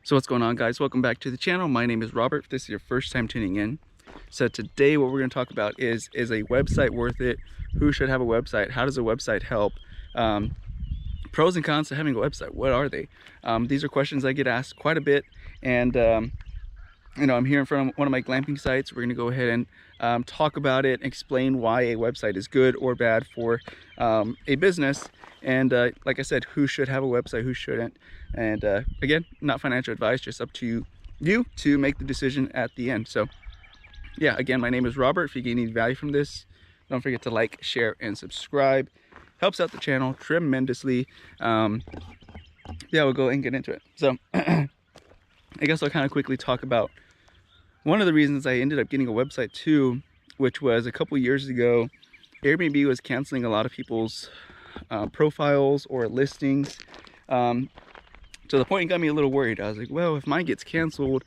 So what's going on, guys? Welcome back to the channel. My name is Robert. If this is your first time tuning in. So today what we're going to talk about is a website worth it? Who should have a website? How does a website help? Pros and cons to having a website. What are they? These are questions I get asked quite a bit, and I'm here in front of one of my glamping sites. We're going to go ahead and talk about it, explain why a website is good or bad for a business. And like I said, who should have a website, who shouldn't. And again, not financial advice, just up to you to make the decision at the end. So yeah, again, my name is Robert. If you get any value from this, don't forget to like, share, and subscribe. Helps out the channel tremendously. Yeah, we'll go and get into it. So I guess I'll kind of quickly talk about one of the reasons I ended up getting a website too, which was a couple years ago. Airbnb was canceling a lot of people's profiles or listings, to the point it got me a little worried. I was like, well, if mine gets canceled,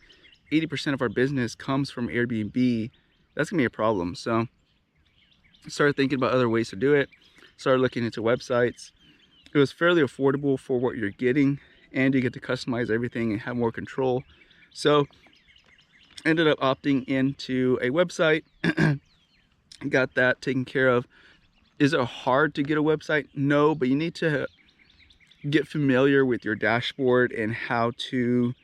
80% of our business comes from Airbnb. That's gonna be a problem. So I started thinking about other ways to do it. Started looking into websites. It was fairly affordable for what you're getting, and you get to customize everything and have more control. So ended up opting into a website. Got that taken care of. Is it hard to get a website? No, but you need to get familiar with your dashboard and how to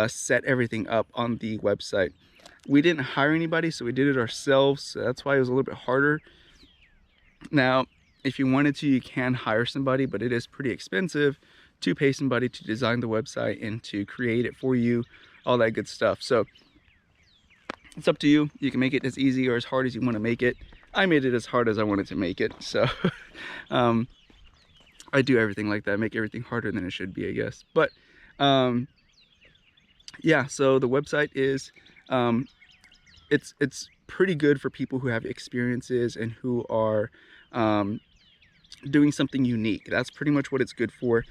set everything up on the website. We didn't hire anybody, so we did it ourselves. So that's why it was a little bit harder. Now, if you wanted to, you can hire somebody, but it is pretty expensive to pay somebody to design the website and to create it for you, all that good stuff. So it's up to you. You can make it as easy or as hard as you want to make it. I made it as hard as I wanted to make it. So I do everything like that, make everything harder than it should be, I guess. But yeah, so the website is it's pretty good for people who have experiences and who are doing something unique. That's pretty much what it's good for.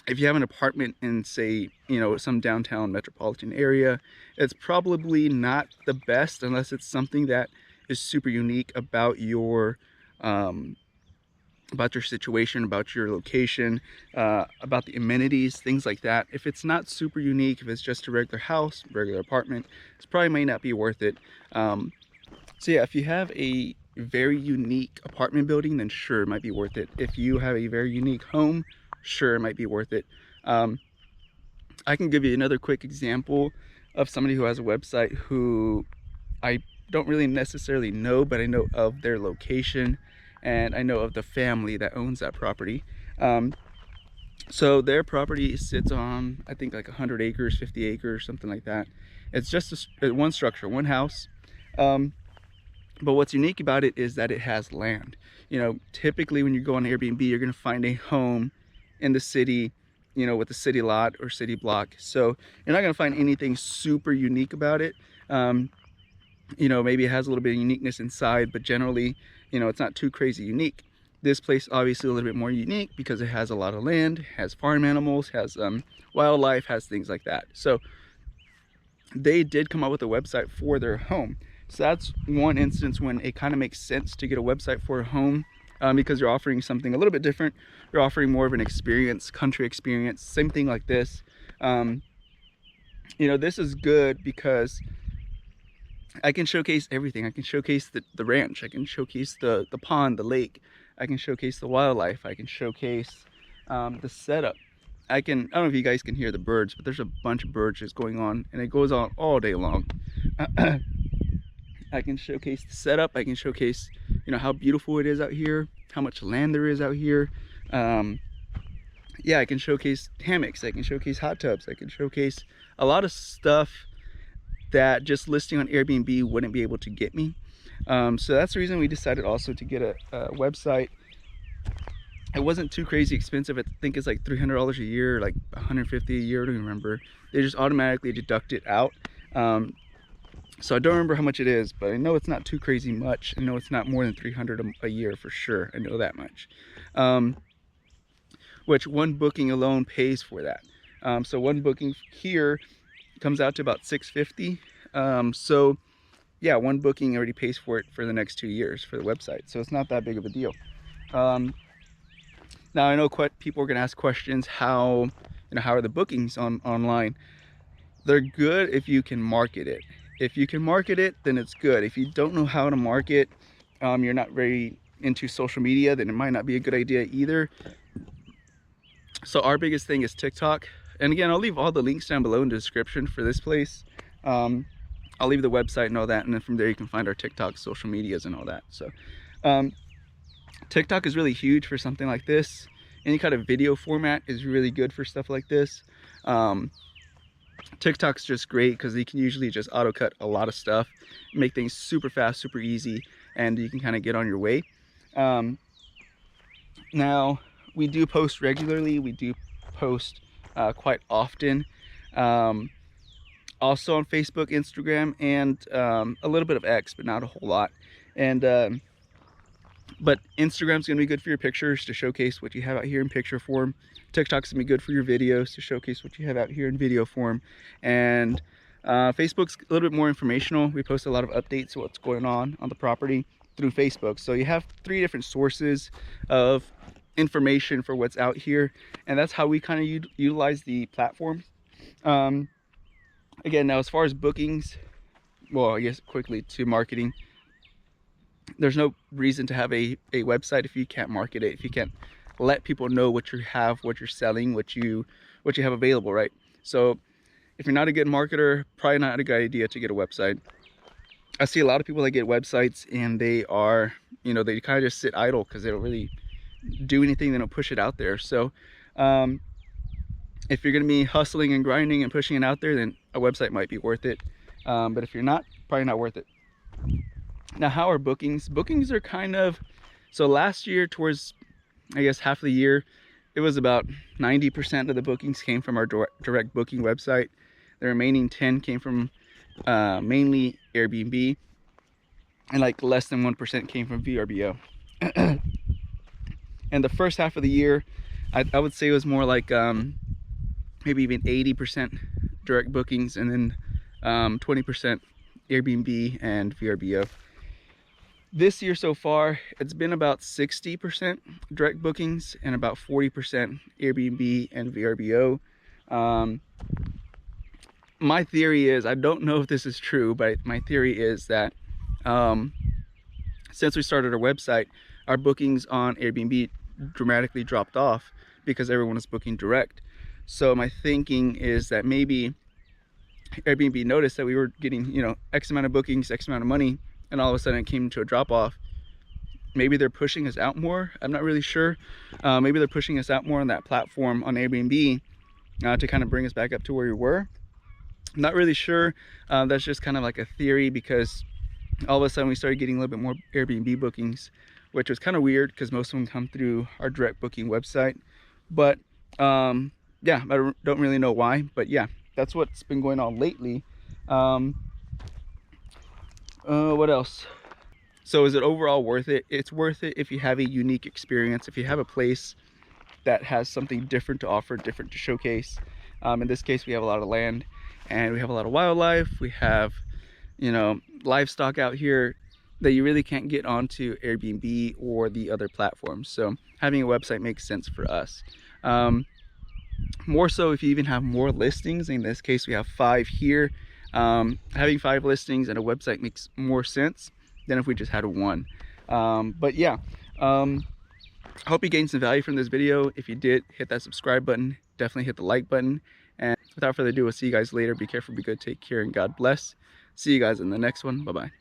If you have an apartment in, say, some downtown metropolitan area, it's probably not the best unless it's something that is super unique about your situation, about your location, about the amenities, things like that. If it's not super unique, if it's just a regular house, regular apartment, it probably may not be worth it. So yeah, if you have a very unique apartment building, then sure, it might be worth it. If you have a very unique home, sure, it might be worth it. I can give you another quick example of somebody who has a website who I don't really necessarily know, but I know of their location and I know of the family that owns that property. So their property sits on, I think, like 100 acres, 50 acres, something like that. It's just one structure, one house. But what's unique about it is that it has land. Typically when you go on Airbnb, you're going to find a home in the city, with a city lot or city block. So you're not going to find anything super unique about it. Maybe it has a little bit of uniqueness inside, but generally, it's not too crazy unique. This place obviously a little bit more unique because it has a lot of land, has farm animals, has wildlife, has things like that. So they did come up with a website for their home. So that's one instance when it kind of makes sense to get a website for a home, because you're offering something a little bit different. You're offering more of an experience, country experience, same thing like this. This is good because I can showcase everything. I can showcase the ranch. I can showcase the pond, the lake. I can showcase the wildlife. I can showcase the setup. I don't know if you guys can hear the birds, but there's a bunch of birds just going on, and it goes on all day long. I can showcase the setup. I can showcase, how beautiful it is out here, how much land there is out here. Yeah, I can showcase hammocks. I can showcase hot tubs. I can showcase a lot of stuff that just listing on Airbnb wouldn't be able to get me. So that's the reason we decided also to get a website. It wasn't too crazy expensive. I think it's like $300 a year, like $150 a year, I don't remember. They just automatically deduct it out. So I don't remember how much it is, but I know it's not too crazy much. I know it's not more than $300 a year for sure. I know that much. Which one booking alone pays for that. So one booking here comes out to about $650. So yeah, one booking already pays for it for the next 2 years for the website. So it's not that big of a deal. Now I know people are gonna ask questions how how are the bookings online? They're good if you can market it. If you can market it, then it's good. If you don't know how to market, you're not very into social media, then it might not be a good idea either. So our biggest thing is TikTok. And again, I'll leave all the links down below in the description for this place. I'll leave the website and all that, and then from there you can find our TikTok, social medias and all that. So TikTok is really huge for something like this. Any kind of video format is really good for stuff like this. TikTok's just great because you can usually just auto cut a lot of stuff, make things super fast, super easy, and you can kind of get on your way. Now we do post regularly, we do post quite often, also on Facebook, Instagram, and a little bit of X, but not a whole lot. And but Instagram's gonna be good for your pictures to showcase what you have out here in picture form. TikTok's gonna be good for your videos to showcase what you have out here in video form. And Facebook's a little bit more informational. We post a lot of updates of what's going on the property through Facebook. So you have 3 different sources of information for what's out here, and that's how we kind of utilize the platform. Again, now as far as bookings, well, I guess quickly to marketing, there's no reason to have a website if you can't market it, if you can't let people know what you have, what you're selling, what you have available, right? So if you're not a good marketer, probably not a good idea to get a website. I see a lot of people that get websites and they are, they kind of just sit idle because they don't really do anything, they don't push it out there. So if you're going to be hustling and grinding and pushing it out there, then a website might be worth it. But if you're not, probably not worth it. Now, how are bookings? Bookings are kind of, so last year towards, I guess, half of the year, it was about 90% of the bookings came from our direct booking website. The remaining 10 came from mainly Airbnb, and like less than 1% came from VRBO. And the first half of the year, I would say it was more like maybe even 80% direct bookings, and then 20% Airbnb and VRBO. This year so far, it's been about 60% direct bookings and about 40% Airbnb and VRBO. My theory is, I don't know if this is true, but my theory is that since we started our website, our bookings on Airbnb dramatically dropped off because everyone is booking direct. So my thinking is that maybe Airbnb noticed that we were getting, X amount of bookings, X amount of money, and all of a sudden it came to a drop off. Maybe they're pushing us out more. I'm not really sure. Maybe they're pushing us out more on that platform on Airbnb to kind of bring us back up to where we were. I'm not really sure. That's just kind of like a theory, because all of a sudden we started getting a little bit more Airbnb bookings, which was kind of weird because most of them come through our direct booking website. But yeah, I don't really know why, but yeah, that's what's been going on lately. What else? So is it overall worth it? It's worth it if you have a unique experience, if you have a place that has something different to offer, different to showcase. In this case, we have a lot of land and we have a lot of wildlife. We have, livestock out here that you really can't get onto Airbnb or the other platforms. So having a website makes sense for us. More so if you even have more listings. In this case, we have 5 here. Having 5 listings and a website makes more sense than if we just had 1. But yeah, I hope you gained some value from this video. If you did, hit that subscribe button, definitely hit the like button, and without further ado, we'll see you guys later. Be careful, be good, take care, and God bless. See you guys in the next one. Bye bye.